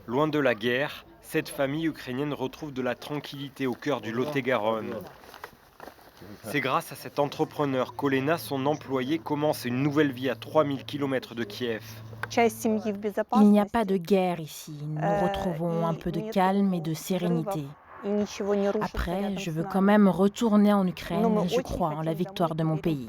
Loin de la guerre, cette famille ukrainienne retrouve de la tranquillité au cœur du Lot-et-Garonne. C'est grâce à cet entrepreneur qu'Olena, son employé, commence une nouvelle vie à 3000 km de Kiev. Il n'y a pas de guerre ici. Nous retrouvons un peu de calme et de sérénité. Après, je veux quand même retourner en Ukraine et je crois en la victoire de mon pays.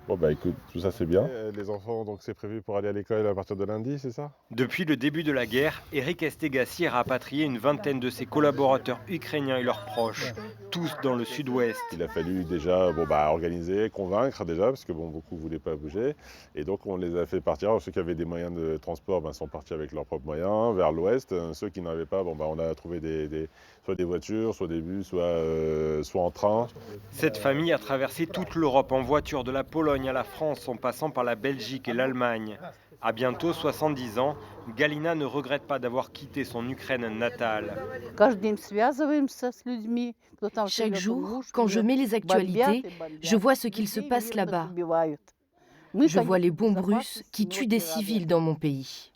Bon bah écoute, tout ça c'est bien. Les enfants, donc c'est prévu pour aller à l'école à partir de lundi, c'est ça? Depuis le début de la guerre, Eric Estegassi a rapatrié une vingtaine de ses collaborateurs ukrainiens et leurs proches, tous dans le sud-ouest. Il a fallu déjà organiser, convaincre déjà, parce que beaucoup ne voulaient pas bouger. Et donc on les a fait partir. Alors, ceux qui avaient des moyens de transport sont partis avec leurs propres moyens vers l'ouest. Ceux qui n'avaient pas, on a trouvé soit des voitures, soit des bus, soit en train. Cette famille a traversé toute l'Europe en voiture, de la Pologne à la France, en passant par la Belgique et l'Allemagne. À bientôt 70 ans, Galina ne regrette pas d'avoir quitté son Ukraine natale. Chaque jour, quand je mets les actualités, je vois ce qu'il se passe là-bas. Je vois les bombes russes qui tuent des civils dans mon pays.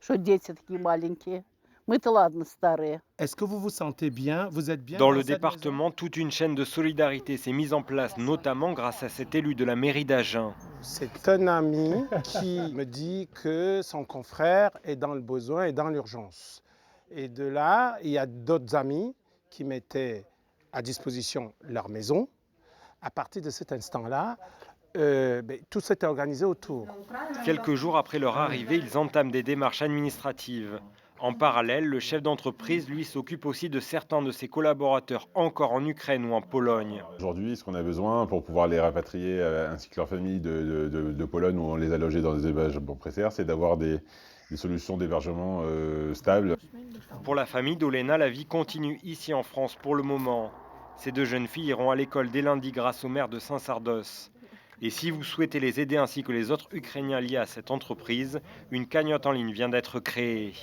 Est-ce que vous vous sentez bien? Vous êtes bien Dans dans le cette maison? département, toute une chaîne de solidarité s'est mise en place, notamment grâce à cet élu de la mairie d'Agen. C'est un ami qui me dit que son confrère est dans le besoin et dans l'urgence. Et de là, il y a d'autres amis qui mettaient à disposition leur maison. À partir de cet instant-là, tout s'est organisé autour. Quelques jours après leur arrivée, ils entament des démarches administratives. En parallèle, le chef d'entreprise, lui, s'occupe aussi de certains de ses collaborateurs encore en Ukraine ou en Pologne. Aujourd'hui, ce qu'on a besoin pour pouvoir les rapatrier ainsi que leur famille de Pologne où on les a logés dans des hébergements précaires, c'est d'avoir des solutions d'hébergement stables. Pour la famille d'Olena, la vie continue ici en France pour le moment. Ces deux jeunes filles iront à l'école dès lundi grâce au maire de Saint-Sardos. Et si vous souhaitez les aider ainsi que les autres Ukrainiens liés à cette entreprise, une cagnotte en ligne vient d'être créée.